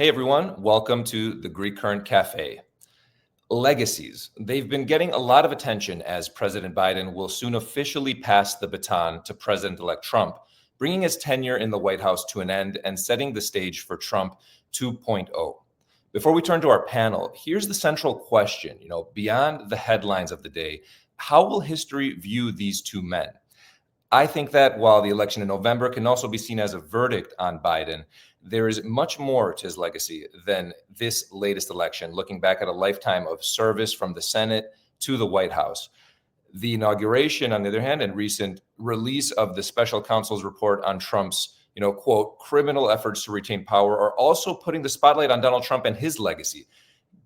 Hey everyone, welcome to the Greek Current Cafe. Legacies. They've been getting a lot of attention as President Biden will soon officially pass the baton to President-elect Trump, bringing his tenure in the White House to an end and setting the stage for Trump 2.0. Before we turn to our panel, here's the central question, beyond the headlines of the day, how will history view these two men? I think that while the election in November can also be seen as a verdict on Biden, there is much more to his legacy than this latest election, looking back at a lifetime of service from the Senate to the White House. The inauguration, on the other hand, and recent release of the special counsel's report on Trump's, quote, criminal efforts to retain power are also putting the spotlight on Donald Trump and his legacy.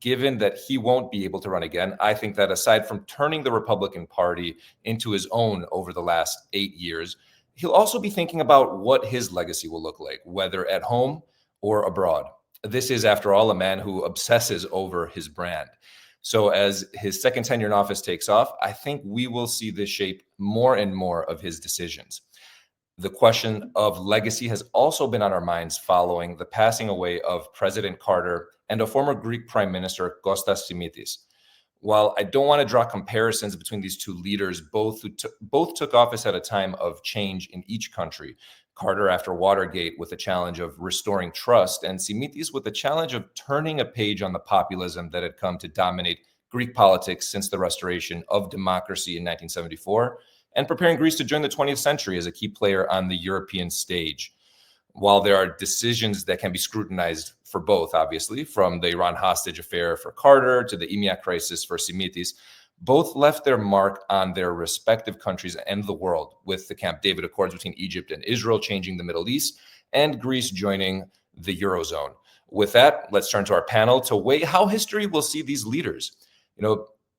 Given that he won't be able to run again, I think that aside from turning the Republican Party into his own over the last 8 years, he'll also be thinking about what his legacy will look like, whether at home or abroad. This is, after all, a man who obsesses over his brand. So as his second tenure in office takes off, I think we will see this shape more and more of his decisions. The question of legacy has also been on our minds following the passing away of President Carter and a former Greek Prime Minister, Costa Simitis. While I don't want to draw comparisons between these two leaders, both took office at a time of change in each country. Carter after Watergate with the challenge of restoring trust, and Simitis with the challenge of turning a page on the populism that had come to dominate Greek politics since the restoration of democracy in 1974, and preparing Greece to join the 20th century as a key player on the European stage. While there are decisions that can be scrutinized for both, obviously, from the Iran hostage affair for Carter to the EMEA crisis for Simitis, both left their mark on their respective countries and the world, with the Camp David Accords between Egypt and Israel changing the Middle East, and Greece joining the Eurozone. With that, let's turn to our panel to weigh how history will see these leaders.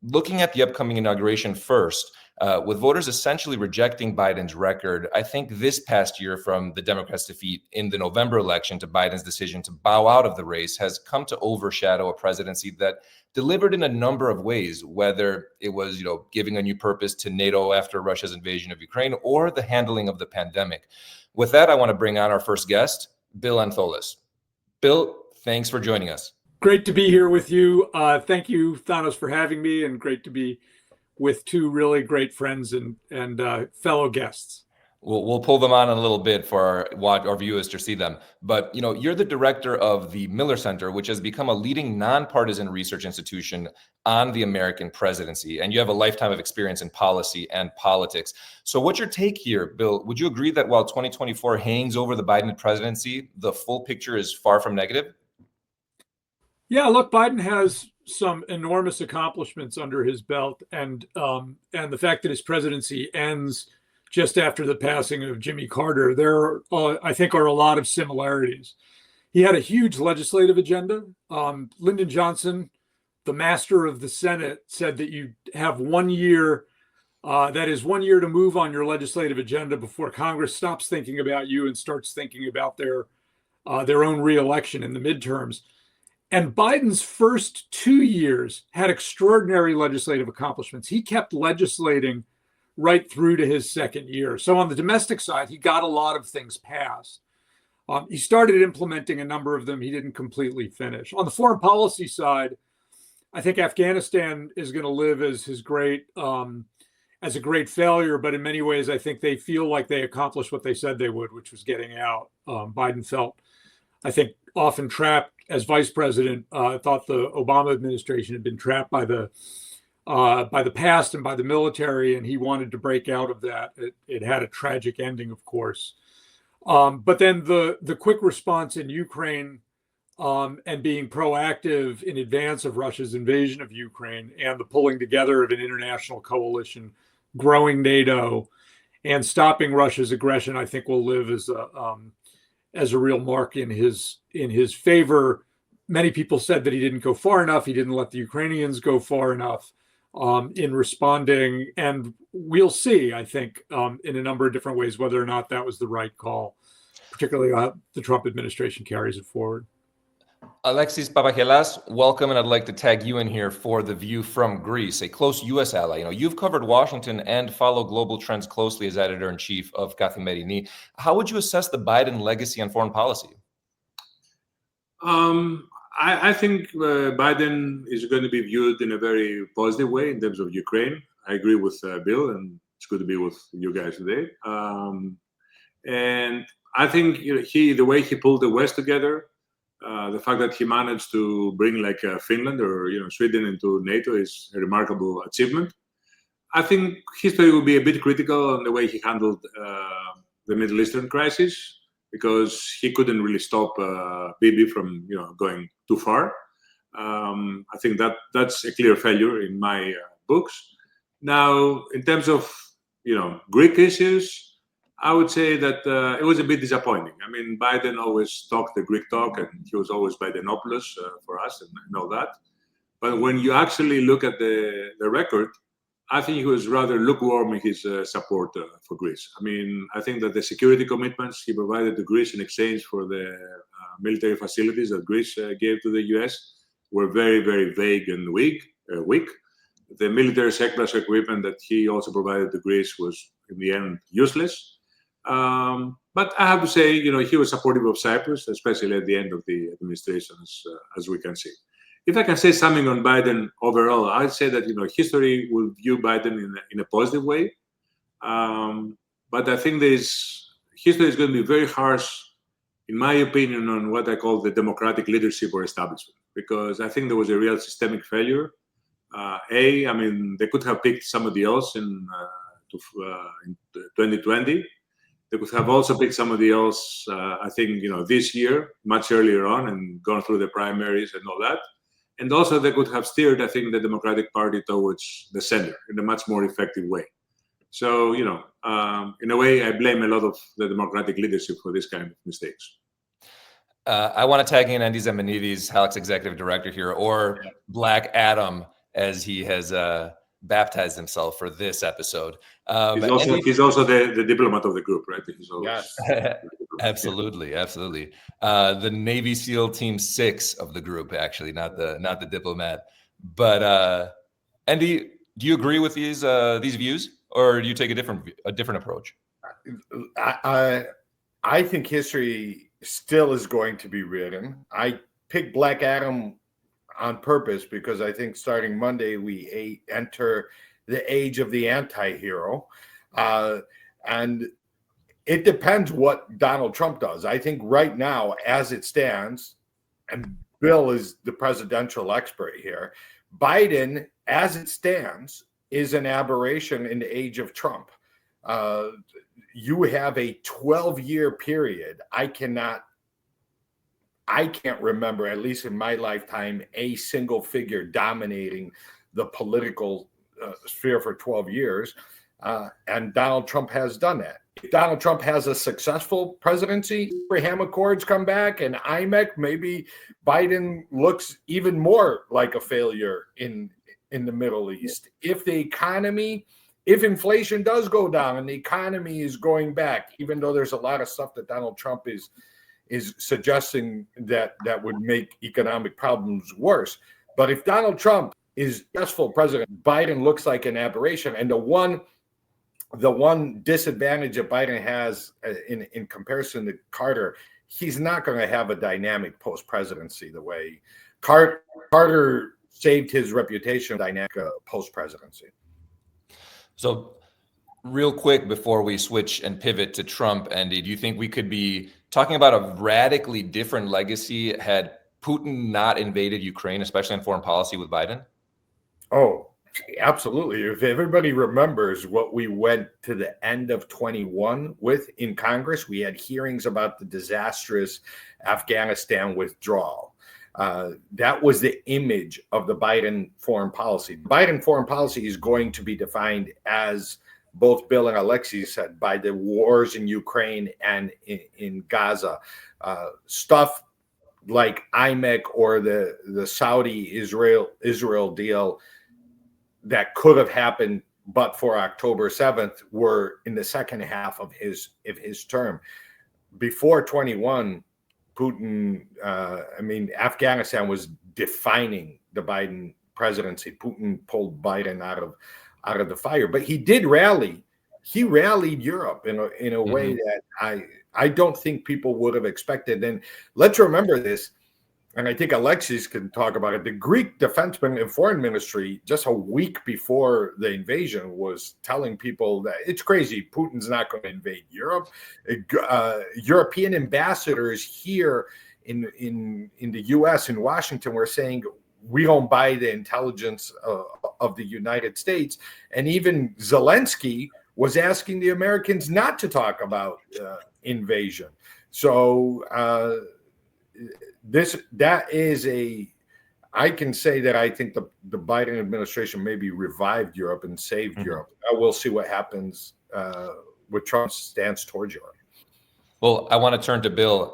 Looking at the upcoming inauguration first, with voters essentially rejecting Biden's record, I think this past year, from the Democrats' defeat in the November election to Biden's decision to bow out of the race, has come to overshadow a presidency that delivered in a number of ways, whether it was, giving a new purpose to NATO after Russia's invasion of Ukraine or the handling of the pandemic. With that, I want to bring on our first guest, Bill Antholis. Bill, thanks for joining us. Great to be here with you. Thank you, Thanos, for having me, and great to be with two really great friends and fellow guests. We'll pull them on in a little bit for our viewers to see them. But, you're the director of the Miller Center, which has become a leading nonpartisan research institution on the American presidency. And you have a lifetime of experience in policy and politics. So what's your take here, Bill? Would you agree that while 2024 hangs over the Biden presidency, the full picture is far from negative? Yeah, look, Biden has some enormous accomplishments under his belt, and the fact that his presidency ends just after the passing of Jimmy Carter, there I think are a lot of similarities. He had a huge legislative agenda. Lyndon Johnson, the master of the Senate, said that you have 1 year, that is 1 year to move on your legislative agenda before Congress stops thinking about you and starts thinking about their own reelection in the midterms. And Biden's first 2 years had extraordinary legislative accomplishments. He kept legislating right through to his second year. So on the domestic side, he got a lot of things passed. He started implementing a number of them. He didn't completely finish. On the foreign policy side, I think Afghanistan is going to live as a great failure. But in many ways, I think they feel like they accomplished what they said they would, which was getting out. Biden felt, I think, often trapped as vice president. Thought the Obama administration had been trapped by the past and by the military, and he wanted to break out of that. It had a tragic ending, of course. But then the quick response in Ukraine and being proactive in advance of Russia's invasion of Ukraine and the pulling together of an international coalition, growing NATO, and stopping Russia's aggression, I think will live as a real mark in his favor. Many people said that he didn't go far enough. He didn't let the Ukrainians go far enough in responding. And we'll see, I think, in a number of different ways, whether or not that was the right call, particularly how the Trump administration carries it forward. Alexis Papahelas, welcome, and I'd like to tag you in here for The View from Greece, a close U.S. ally. You've covered Washington and follow global trends closely as editor-in-chief of Kathimerini. How would you assess the Biden legacy on foreign policy? I think Biden is going to be viewed in a very positive way in terms of Ukraine. I agree with Bill, and it's good to be with you guys today. And I think the way he pulled the West together, the fact that he managed to bring like Finland or Sweden into NATO is a remarkable achievement. I think history will be a bit critical on the way he handled the Middle Eastern crisis, because he couldn't really stop Bibi from going too far. I think that's a clear failure in my books. Now, in terms of Greek issues, I would say that it was a bit disappointing. I mean, Biden always talked the Greek talk, and he was always Bidenopoulos for us, and all that. But when you actually look at the record, I think he was rather lukewarm in his support for Greece. I mean, I think that the security commitments he provided to Greece in exchange for the military facilities that Greece gave to the US were very, very vague and weak. The military surplus equipment that he also provided to Greece was, in the end, useless. But I have to say, he was supportive of Cyprus, especially at the end of the administration, as we can see. If I can say something on Biden overall, I'd say that history will view Biden in a positive way. But I think history is going to be very harsh, in my opinion, on what I call the democratic leadership or establishment, because I think there was a real systemic failure. I mean, they could have picked somebody else in 2020. They could have also picked somebody else, I think, this year, much earlier on, and gone through the primaries and all that. And also they could have steered, I think, the Democratic Party towards the center in a much more effective way. So, in a way, I blame a lot of the Democratic leadership for this kind of mistakes. I want to tag in Endy Zemenides, HALC's executive director here, or Black Adam, as he has baptized himself for this episode. He's also the diplomat of the group, right? Yes. Absolutely. The Navy SEAL Team 6 of the group, actually, not the diplomat. But Endy, do you agree with these views, or do you take a different approach? I think history still is going to be written. I picked Black Adam on purpose because I think starting Monday we enter the age of the anti-hero, and it depends what Donald Trump does. I think right now, as it stands, and Bill is the presidential expert here, Biden, as it stands, is an aberration in the age of Trump. You have a 12-year period. I can't remember, at least in my lifetime, a single figure dominating the political sphere for 12 years. And Donald Trump has done that. If Donald Trump has a successful presidency, Abraham Accords come back and IMEC, maybe Biden looks even more like a failure in the Middle East. If inflation does go down and the economy is going back, even though there's a lot of stuff that Donald Trump is suggesting that would make economic problems worse. But if Donald Trump is successful president, Biden looks like an aberration. And the one disadvantage that Biden has in comparison to Carter, he's not going to have a dynamic post-presidency the way Carter saved his reputation dynamic post-presidency. So real quick before we switch and pivot to Trump, Endy, do you think we could be talking about a radically different legacy had Putin not invaded Ukraine, especially in foreign policy with Biden? Oh, absolutely. If everybody remembers what we went to the end of 21 with in Congress, we had hearings about the disastrous Afghanistan withdrawal. That was the image of the Biden foreign policy. Biden foreign policy is going to be defined, as both Bill and Alexis said, by the wars in Ukraine and in Gaza. Stuff like IMEC or the Saudi-Israel deal that could have happened but for October 7th were in the second half of his term. Before 21, Putin, Afghanistan was defining the Biden presidency. Putin pulled Biden out of the fire, but he did rally. He rallied Europe in a way that I don't think people would have expected. And let's remember this: and I think Alexis can talk about it. The Greek Defense and Foreign Ministry, just a week before the invasion, was telling people that it's crazy. Putin's not going to invade Europe. European ambassadors here in the U.S. in Washington were saying we don't buy the intelligence of the United States, and even Zelensky was asking the Americans not to talk about invasion. So I can say that I think the Biden administration maybe revived Europe and saved Europe. We'll see what happens with Trump's stance towards Europe. Well, I want to turn to Bill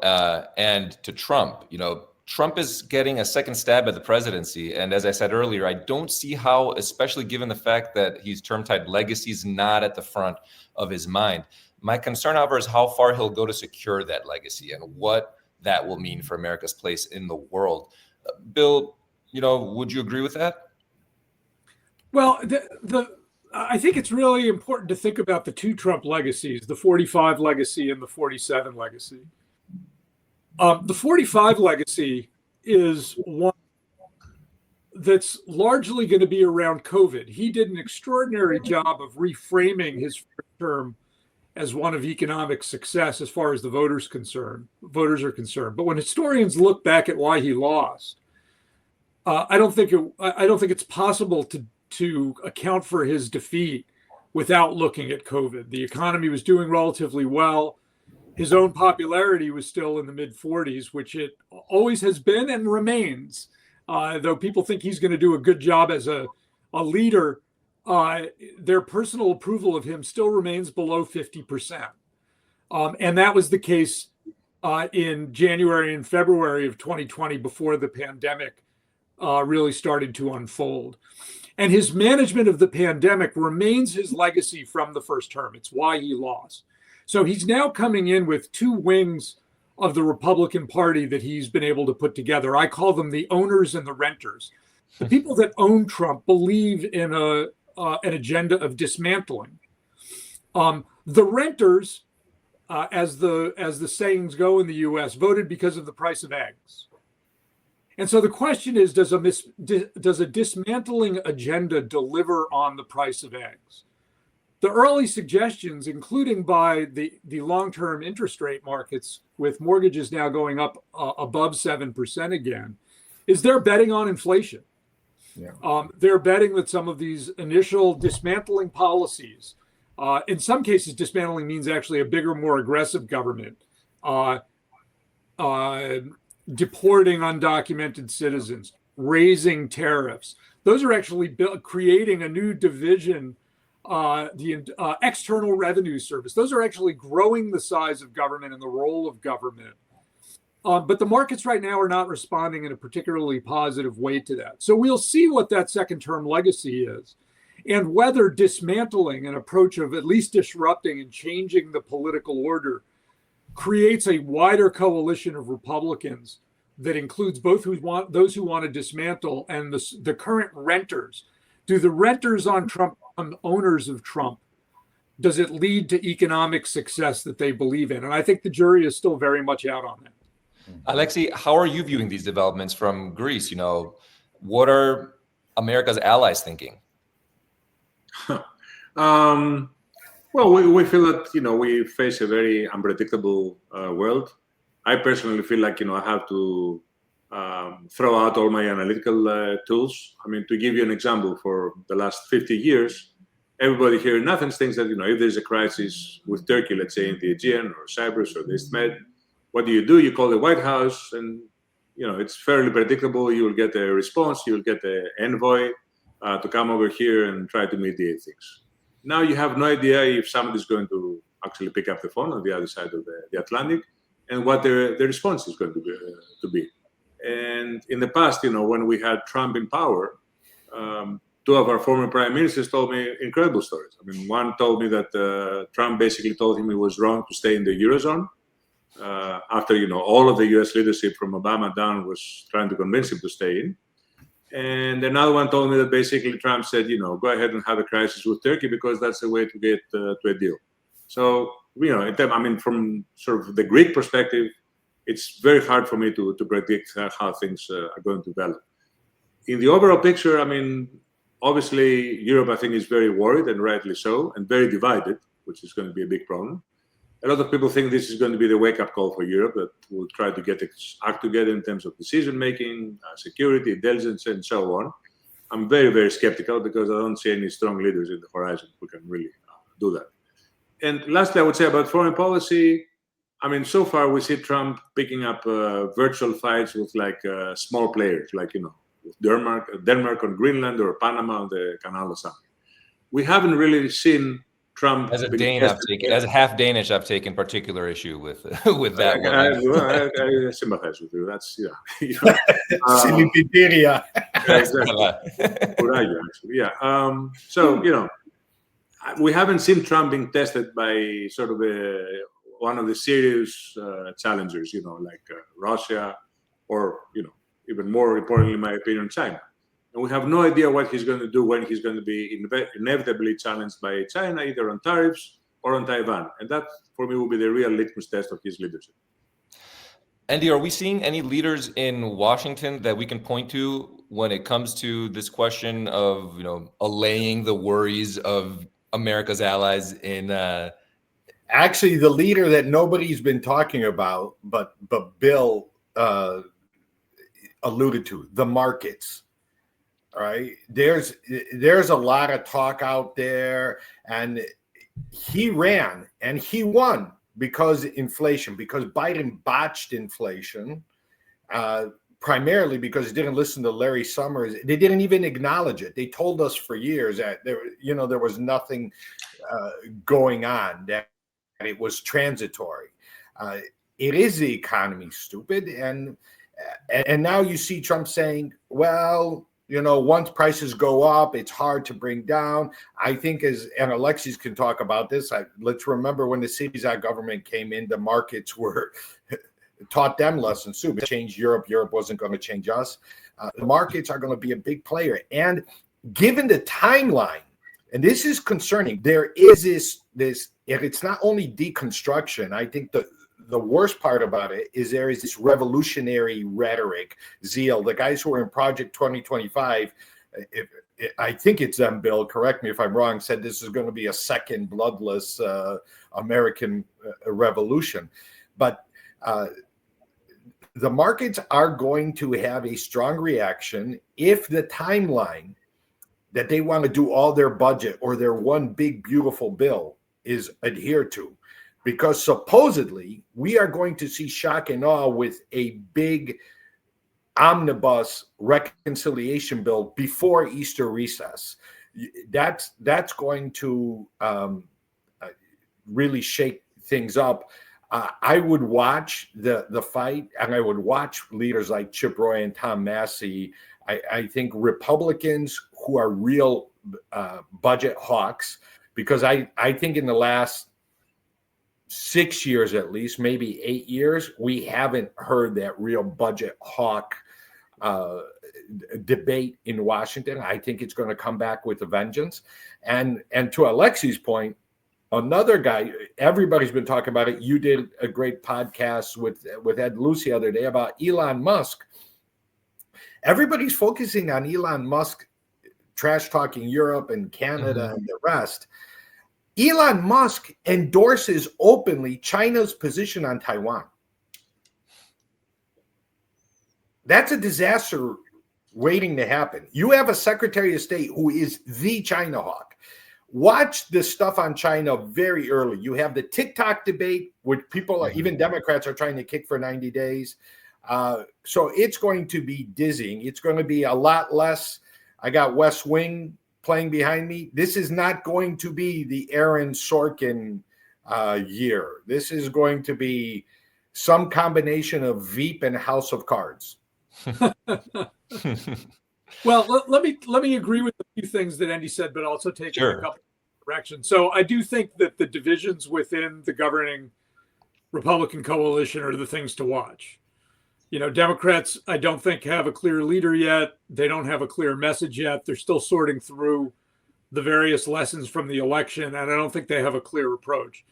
and to Trump. Trump is getting a second stab at the presidency. And as I said earlier, I don't see how, especially given the fact that he's term-tied legacies not at the front of his mind. My concern, however, is how far he'll go to secure that legacy and what that will mean for America's place in the world. Bill, would you agree with that? Well, I think it's really important to think about the two Trump legacies, the 45 legacy and the 47 legacy. The 45 legacy is one that's largely going to be around COVID. He did an extraordinary job of reframing his first term as one of economic success as far as the voters are concerned. But when historians look back at why he lost, I don't think it's possible to account for his defeat without looking at COVID. The economy was doing relatively well. His own popularity was still in the mid-40s, which it always has been and remains. Though people think he's going to do a good job as a leader, their personal approval of him still remains below 50%. And that was the case in January and February of 2020 before the pandemic really started to unfold. And his management of the pandemic remains his legacy from the first term. It's why he lost. So he's now coming in with two wings of the Republican Party that he's been able to put together. I call them the owners and the renters. The people that own Trump believe in an agenda of dismantling. The renters, as the sayings go in the U.S., voted because of the price of eggs. And so the question is, does a dismantling agenda deliver on the price of eggs? The early suggestions, including by the long-term interest rate markets, with mortgages now going up above 7% again, is they're betting on inflation. Yeah. They're betting that some of these initial dismantling policies, in some cases, dismantling means actually a bigger, more aggressive government, deporting undocumented citizens, raising tariffs. Those are actually creating a new division. The external revenue service. Those are actually growing the size of government and the role of government. But the markets right now are not responding in a particularly positive way to that. So we'll see what that second term legacy is and whether dismantling an approach of at least disrupting and changing the political order creates a wider coalition of Republicans that includes both those who want to dismantle and the current renters. Do the renters on Trump become owners of Trump? Does it lead to economic success that they believe in? And I think the jury is still very much out on that. Alexi, how are you viewing these developments from Greece? What are America's allies thinking? Well, we feel that, we face a very unpredictable world. I personally feel like, I have to throw out all my analytical tools. I mean, to give you an example, for the last 50 years, everybody here in Athens thinks that, if there's a crisis with Turkey, let's say in the Aegean or Cyprus or the East Med, what do? You call the White House and, it's fairly predictable. You will get a response. You will get an envoy to come over here and try to mediate things. Now you have no idea if somebody's going to actually pick up the phone on the other side of the Atlantic and what the response is going to be. And in the past, when we had Trump in power, two of our former prime ministers told me incredible stories. I mean, one told me that Trump basically told him he was wrong to stay in the Eurozone after, all of the U.S. leadership from Obama down was trying to convince him to stay in. And another one told me that basically Trump said, go ahead and have a crisis with Turkey because that's the way to get to a deal. So, from sort of the Greek perspective, it's very hard for me to predict how things are going to develop. In the overall picture, I mean, obviously, Europe, I think, is very worried, and rightly so, and very divided, which is going to be a big problem. A lot of people think this is going to be the wake-up call for Europe, that will try to get its act together in terms of decision-making, security, intelligence, and so on. I'm very, very skeptical because I don't see any strong leaders in the horizon who can really do that. And lastly, I would say about foreign policy, I mean, so far we see Trump picking up virtual fights with like small players, like, with Denmark on Greenland or Panama on the Canal of Suez. We haven't really seen Trump. As a Dane, as a half Danish, I've taken particular issue with that one. I sympathize with you. That's Simitis. Exactly. So we haven't seen Trump being tested by sort of one of the serious challengers, like Russia, or even more importantly, in my opinion, China. And we have no idea what he's going to do when he's going to be inevitably challenged by China, either on tariffs or on Taiwan. And that, for me, will be the real litmus test of his leadership. Andy, are we seeing any leaders in Washington that we can point to when it comes to this question of, allaying the worries of America's allies in... Actually, the leader that nobody's been talking about, but Bill alluded to, the markets. All right, there's a lot of talk out there, and he ran and he won because Biden botched inflation, primarily because he didn't listen to Larry Summers. They didn't even acknowledge it. They told us for years that there was nothing going on, that it was transitory. It is the economy, stupid, and now you see Trump saying, well, once prices go up, it's hard to bring down. I think and Alexis can talk about this. Let's remember when the CZAC government came in, the markets taught them lessons too. It changed Europe. Europe wasn't going to change us. The markets are going to be a big player. And given the timeline, and this is concerning, there is this, and it's not only deconstruction. I think the worst part about it is there is this revolutionary rhetoric, zeal. The guys who are in Project 2025, I think it's them, Bill, correct me if I'm wrong, said this is going to be a second bloodless American revolution. But the markets are going to have a strong reaction if the timeline that they want to do all their budget or their one big, beautiful bill is adhered to. Because supposedly we are going to see shock and awe with a big omnibus reconciliation bill before Easter recess. That's going to really shake things up. I would watch the fight, and I would watch leaders like Chip Roy and Tom Massey. I think Republicans who are real budget hawks, because I think in the last 6 years, at least, maybe 8 years, we haven't heard that real budget hawk debate in Washington. I think it's going to come back with a vengeance. And to Alexis' point, another guy, everybody's been talking about it. You did a great podcast with Ed Lucy the other day about Elon Musk. Everybody's focusing on Elon Musk trash talking Europe and Canada and the rest. Elon Musk endorses openly China's position on Taiwan. That's a disaster waiting to happen. You have a Secretary of State who is the China hawk. Watch this stuff on China very early. You have the TikTok debate, which people, even Democrats, are trying to kick for 90 days. So it's going to be dizzying. It's going to be a lot less. I got West Wing playing behind me. This is not going to be the Aaron Sorkin year. This is going to be some combination of Veep and House of Cards. Well, let me agree with a few things that Endy said, but also take a couple of directions. So I do think that the divisions within the governing Republican coalition are the things to watch. Democrats, I don't think, have a clear leader yet. They don't have a clear message yet. They're still sorting through the various lessons from the election, and I don't think they have a clear approach.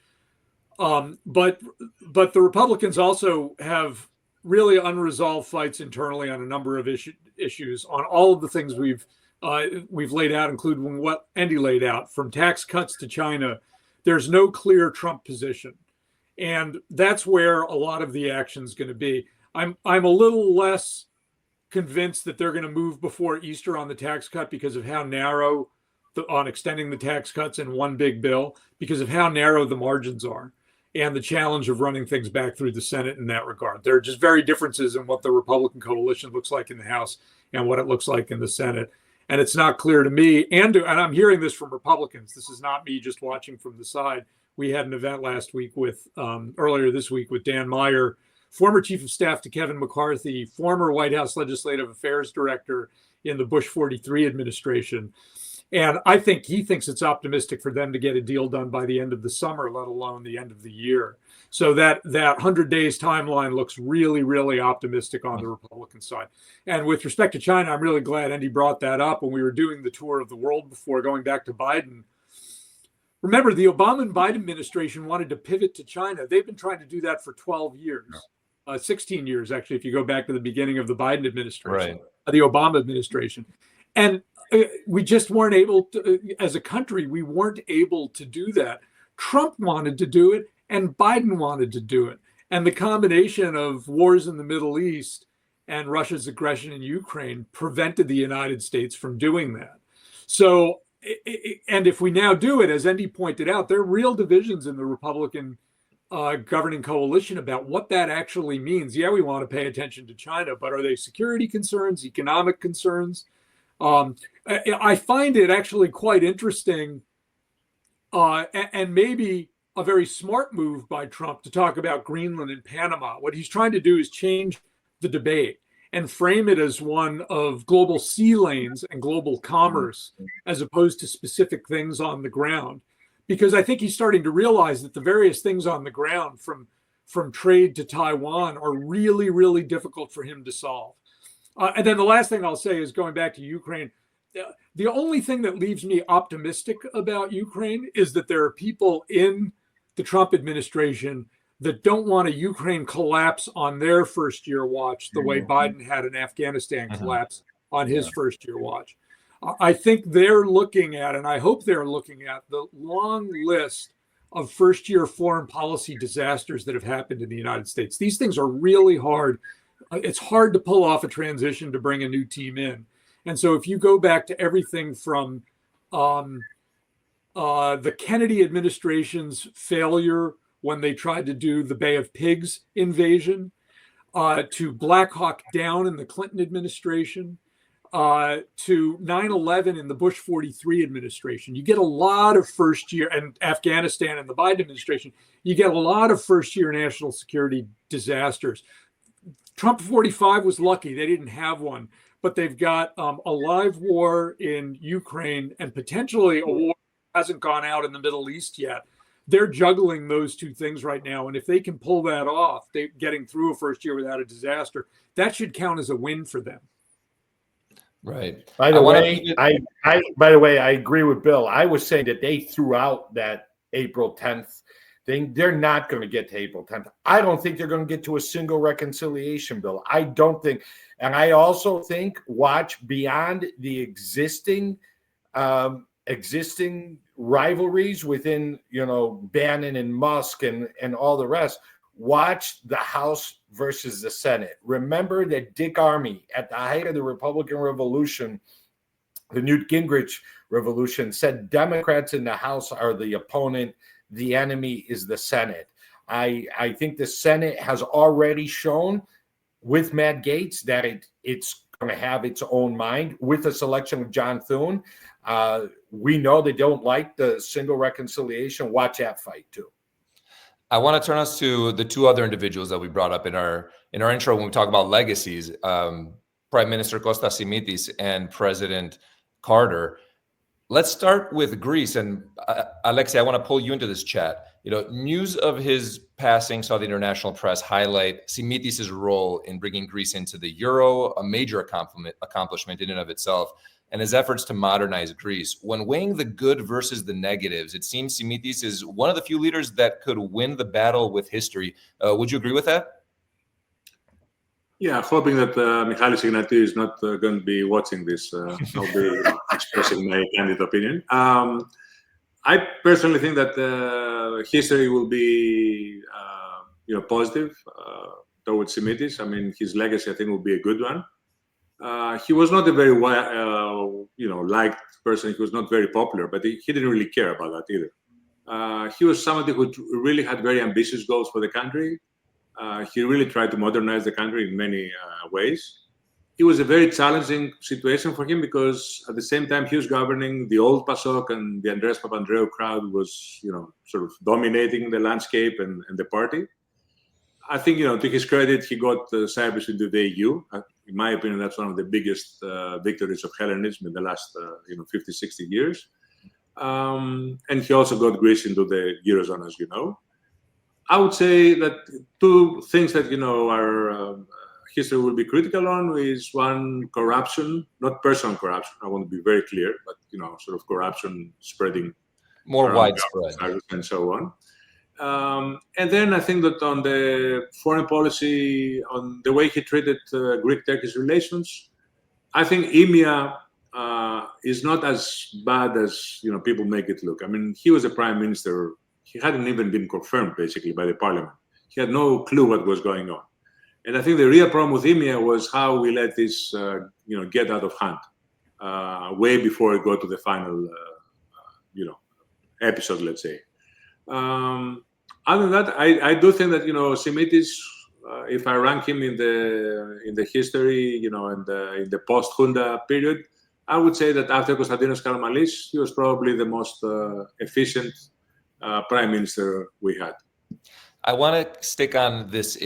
But the Republicans also have really unresolved fights internally on a number of issues on all of the things we've laid out, including what Endy laid out, from tax cuts to China. There's no clear Trump position, and that's where a lot of the action is going to be. I'm a little less convinced that they're going to move before Easter on the tax cut because of how narrow on extending the tax cuts in one big bill, because of how narrow the margins are and the challenge of running things back through the Senate in that regard. There are just very differences in what the Republican coalition looks like in the House and what it looks like in the Senate. And it's not clear to me, and I'm hearing this from Republicans. This is not me just watching from the side. We had an event last week earlier this week with Dan Meyer, former chief of staff to Kevin McCarthy, former White House Legislative Affairs Director in the Bush 43 administration. And I think he thinks it's optimistic for them to get a deal done by the end of the summer, let alone the end of the year. So that 100 days timeline looks really, really optimistic on the Republican side. And with respect to China, I'm really glad Endy brought that up when we were doing the tour of the world before, going back to Biden. Remember, the Obama and Biden administration wanted to pivot to China. They've been trying to do that for 12 years, 16 years, actually, if you go back to the beginning of the Biden administration, the Obama administration. And we just weren't able to, as a country, we weren't able to do that. Trump wanted to do it, and Biden wanted to do it. And the combination of wars in the Middle East and Russia's aggression in Ukraine prevented the United States from doing that. So, and if we now do it, as Endy pointed out, there are real divisions in the Republican governing coalition about what that actually means. Yeah, we want to pay attention to China, but are they security concerns, economic concerns? I find it actually quite interesting and maybe a very smart move by Trump to talk about Greenland and Panama. What he's trying to do is change the debate and frame it as one of global sea lanes and global commerce, as opposed to specific things on the ground. Because I think he's starting to realize that the various things on the ground, from trade to Taiwan, are really, really difficult for him to solve. And then the last thing I'll say is, going back to Ukraine, the only thing that leaves me optimistic about Ukraine is that there are people in the Trump administration that don't want a Ukraine collapse on their first year watch, the way Biden had an Afghanistan collapse on his first year watch. I think they're looking at, and I hope they're looking at, the long list of first year foreign policy disasters that have happened in the United States. These things are really hard. It's hard to pull off a transition to bring a new team in. And so if you go back to everything from the Kennedy administration's failure when they tried to do the Bay of Pigs invasion, to Black Hawk Down in the Clinton administration, to 9/11 in the Bush 43 administration, you get a lot of first year, and Afghanistan in the Biden administration, you get a lot of first year national security disasters. Trump 45 was lucky. They didn't have one, but they've got a live war in Ukraine and potentially a war that hasn't gone out in the Middle East yet. They're juggling those two things right now. And if they can pull that off, getting through a first year without a disaster, that should count as a win for them. Right. By the way, I agree with Bill. I was saying that they threw out that April 10th thing. They're not going to get to April 10th. I don't think they're going to get to a single reconciliation bill. I don't think. And I also think, watch beyond the existing rivalries within, Bannon and Musk and all the rest. Watch the House versus the Senate. Remember that Dick Armey, at the height of the Republican Revolution, the Newt Gingrich Revolution, said Democrats in the House are the opponent, the enemy is the Senate. I think the Senate has already shown with Matt Gaetz that it's going to have its own mind. With the selection of John Thune, we know they don't like the single reconciliation. Watch that fight too. I want to turn us to the two other individuals that we brought up in our intro when we talk about legacies, Prime Minister Costa Simitis and President Carter. Let's start with Greece. And Alexei, I want to pull you into this chat. News of his passing saw the international press highlight Simitis' role in bringing Greece into the euro, a major accomplishment in and of itself. and his efforts to modernize Greece. When weighing the good versus the negatives, it seems Simitis is one of the few leaders that could win the battle with history. Would you agree with that? Yeah, hoping that Michalis Ignatiu is not going to be watching this. I'll be expressing my candid opinion. I personally think that history will be, positive towards Simitis. I mean, his legacy, I think, will be a good one. He was not a very liked person. He was not very popular, but he didn't really care about that either. He was somebody who really had very ambitious goals for the country. He really tried to modernize the country in many ways. It was a very challenging situation for him because at the same time he was governing, the old PASOK and the Andreas Papandreou crowd was, sort of dominating the landscape and the party. I think, to his credit, he got Cyprus into the EU. In my opinion, that's one of the biggest victories of Hellenism in the last, 50, 60 years. And he also got Greece into the Eurozone, as you know. I would say that two things that, our history will be critical on is one, corruption, not personal corruption. I want to be very clear, but, sort of corruption spreading more widespread and so on. And then I think that on the foreign policy, on the way he treated Greek-Turkish relations, I think EMEA is not as bad as people make it look. I mean, he was a prime minister. He hadn't even been confirmed, basically, by the parliament. He had no clue what was going on. And I think the real problem with EMEA was how we let this, get out of hand way before it got to the final, episode, let's say. Other than that, I do think that Simitis, if I rank him in the history, and in the post-Junta period, I would say that after Konstantinos Karamanlis, he was probably the most efficient prime minister we had. I want to stick on this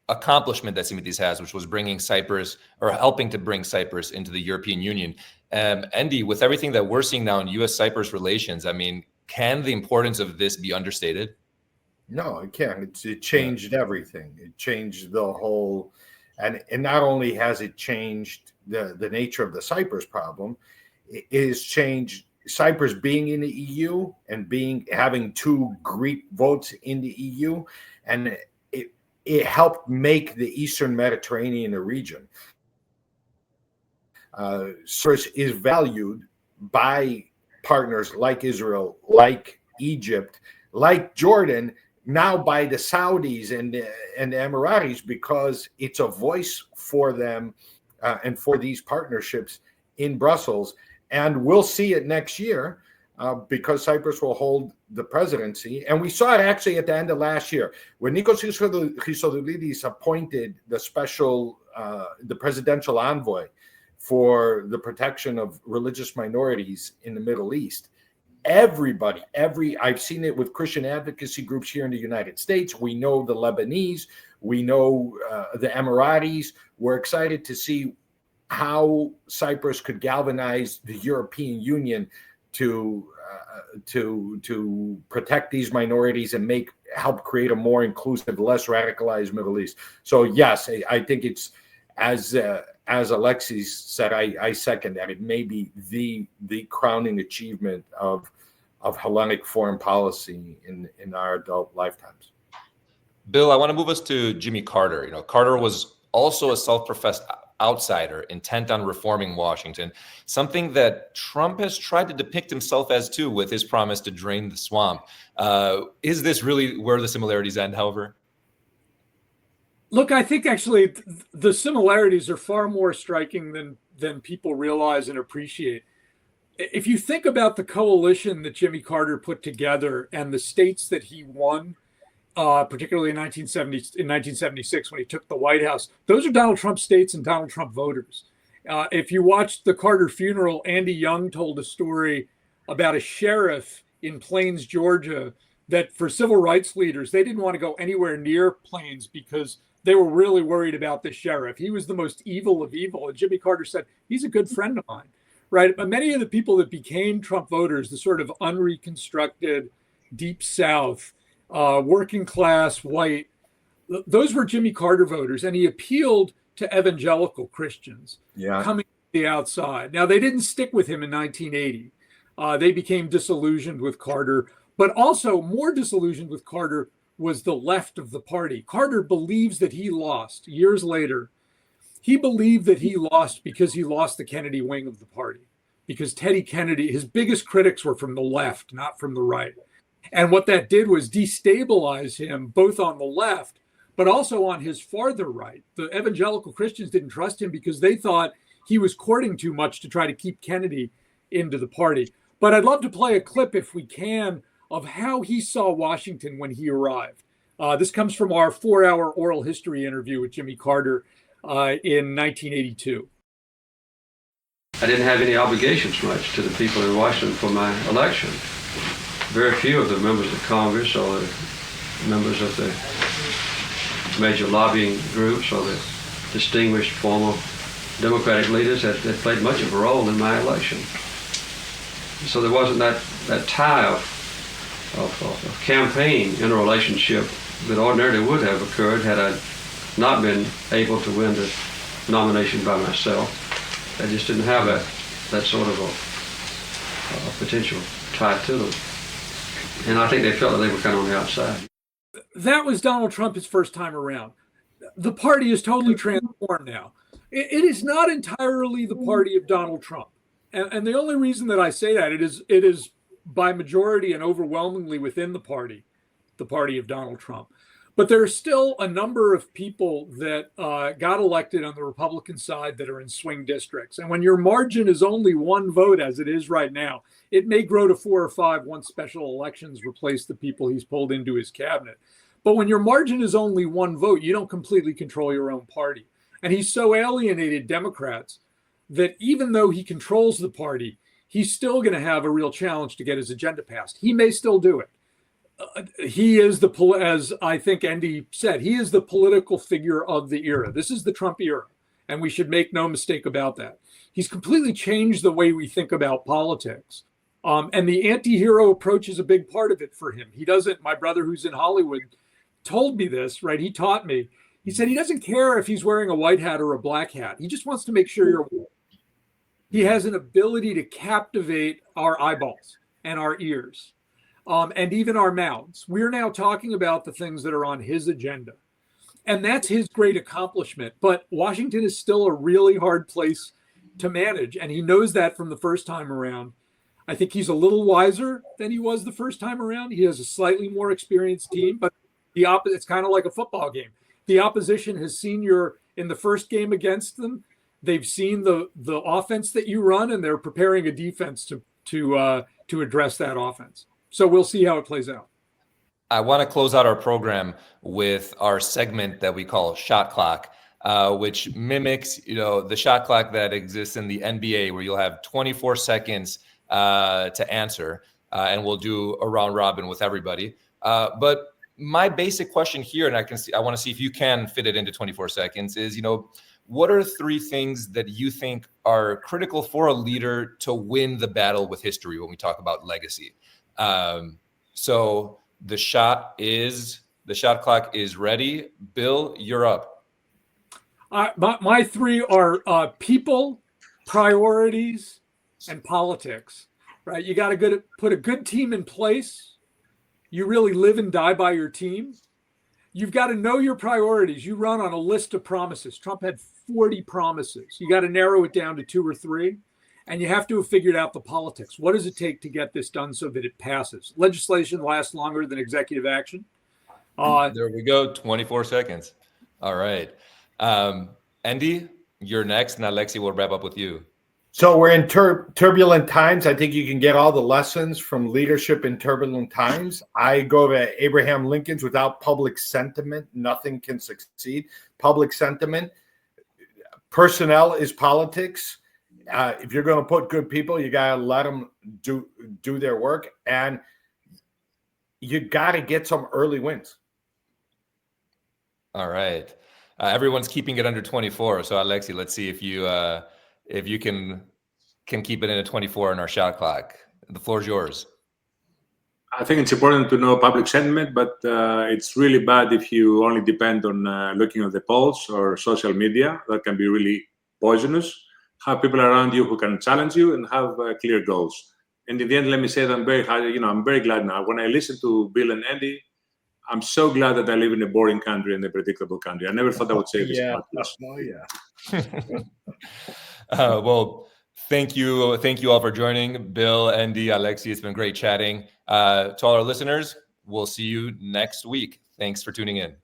accomplishment that Simitis has, which was bringing Cyprus, or helping to bring Cyprus into the European Union. Endy, with everything that we're seeing now in U.S.-Cyprus relations, I mean, can the importance of this be understated? No, it can't. It changed everything. It changed the whole, and not only has it changed the nature of the Cyprus problem, it has changed Cyprus being in the EU and having 2 Greek votes in the EU, and it helped make the Eastern Mediterranean a region. Cyprus is valued by partners like Israel, like Egypt, like Jordan, now by the Saudis and the Emiratis, because it's a voice for them and for these partnerships in Brussels. And we'll see it next year because Cyprus will hold the presidency. And we saw it actually at the end of last year when Nikos Christodoulidis appointed the presidential envoy for the protection of religious minorities in the Middle East. I've seen it with Christian advocacy groups here in the United States. We know the Lebanese, we know the Emiratis. We're excited to see how Cyprus could galvanize the European Union to protect these minorities and help create a more inclusive, less radicalized Middle East. So yes, I think it's as Alexis said, I second that. It may be the crowning achievement of Hellenic foreign policy in our adult lifetimes. Bill, I want to move us to Jimmy Carter. Carter was also a self-professed outsider intent on reforming Washington, something that Trump has tried to depict himself as too with his promise to drain the swamp. Is this really where the similarities end, however? Look, I think actually the similarities are far more striking than people realize and appreciate. If you think about the coalition that Jimmy Carter put together and the states that he won, particularly in 1976 when he took the White House, those are Donald Trump states and Donald Trump voters. If you watched the Carter funeral, Andy Young told a story about a sheriff in Plains, Georgia, that for civil rights leaders, they didn't want to go anywhere near Plains because they were really worried about the sheriff. He was the most evil of evil. And Jimmy Carter said, he's a good friend of mine, right? But many of the people that became Trump voters, the sort of unreconstructed Deep South, working class, white, those were Jimmy Carter voters. And he appealed to evangelical Christians coming the outside. Now, they didn't stick with him in 1980. They became disillusioned with Carter, but also more disillusioned with Carter was the left of the party. Carter believes that he lost years later. He believed that he lost because he lost the Kennedy wing of the party, because Teddy Kennedy, his biggest critics were from the left, not from the right. And what that did was destabilize him both on the left, but also on his farther right. The evangelical Christians didn't trust him because they thought he was courting too much to try to keep Kennedy into the party. But I'd love to play a clip, if we can, of how he saw Washington when he arrived. This comes from our 4-hour oral history interview with Jimmy Carter in 1982. I didn't have any obligations much to the people in Washington for my election. Very few of the members of Congress or the members of the major lobbying groups or the distinguished former Democratic leaders that played much of a role in my election. So there wasn't that tie of campaign interrelationship that ordinarily would have occurred had I not been able to win the nomination by myself. I just didn't have that sort of a potential tie to them. And I think they felt that they were kind of on the outside. That was Donald Trump his first time around. The party is totally transformed now. It is not entirely the party of Donald Trump. And the only reason that I say that, it is by majority and overwhelmingly within the party of Donald Trump. But there are still a number of people that got elected on the Republican side that are in swing districts. And when your margin is only one vote, as it is right now, it may grow to 4 or 5 once special elections replace the people he's pulled into his cabinet. But when your margin is only one vote, you don't completely control your own party. And he's so alienated Democrats that even though he controls the party, he's still going to have a real challenge to get his agenda passed. He may still do it. He is as I think Endy said, he is the political figure of the era. This is the Trump era, and we should make no mistake about that. He's completely changed the way we think about politics. And the anti-hero approach is a big part of it for him. He doesn't, my brother who's in Hollywood told me this, right? He taught me. He said he doesn't care if he's wearing a white hat or a black hat. He just wants to make sure you're. He has an ability to captivate our eyeballs and our ears. And even our mouths. We're now talking about the things that are on his agenda. And that's his great accomplishment. But Washington is still a really hard place to manage. And he knows that from the first time around. I think he's a little wiser than he was the first time around. He has a slightly more experienced team, but it's kind of like a football game. The opposition has seen in the first game against them, they've seen the offense that you run, and they're preparing a defense to address that offense. So we'll see how it plays out. I want to close out our program with our segment that we call Shot Clock, which mimics, the shot clock that exists in the NBA, where you'll have 24 seconds to answer, and we'll do a round robin with everybody. But my basic question here, and I want to see if you can fit it into 24 seconds, is, what are 3 things that you think are critical for a leader to win the battle with history when we talk about legacy? So the shot clock is ready. Bill, you're up. My 3 are people, priorities, and politics, right? You got to put a good team in place. You really live and die by your team. You've got to know your priorities. You run on a list of promises. Trump had 40 promises. You got to narrow it down to 2 or 3. And you have to have figured out the politics. What does it take to get this done so that it passes? Legislation lasts longer than executive action. There we go. 24 seconds. All right. Endy, you're next, and Alexi will wrap up with you. So we're in turbulent times. I think you can get all the lessons from leadership in turbulent times. I go to Abraham Lincoln's: without public sentiment, nothing can succeed. Public sentiment. Personnel is politics. If you're going to put good people, you got to let them do their work, and you got to get some early wins. All right. Everyone's keeping it under 24. So Alexi, let's see if you can keep it in a 24 in our shot clock. The floor is yours. I think it's important to know public sentiment, but it's really bad if you only depend on looking at the polls or social media. That can be really poisonous. have people around you who can challenge you, and have clear goals. And in the end, let me say that I'm very glad now. When I listen to Bill and Endy, I'm so glad that I live in a boring country and a predictable country. I never thought I would say this about this. Well, thank you all for joining. Bill, Endy, Alexis, it's been great chatting. To all our listeners, we'll see you next week. Thanks for tuning in.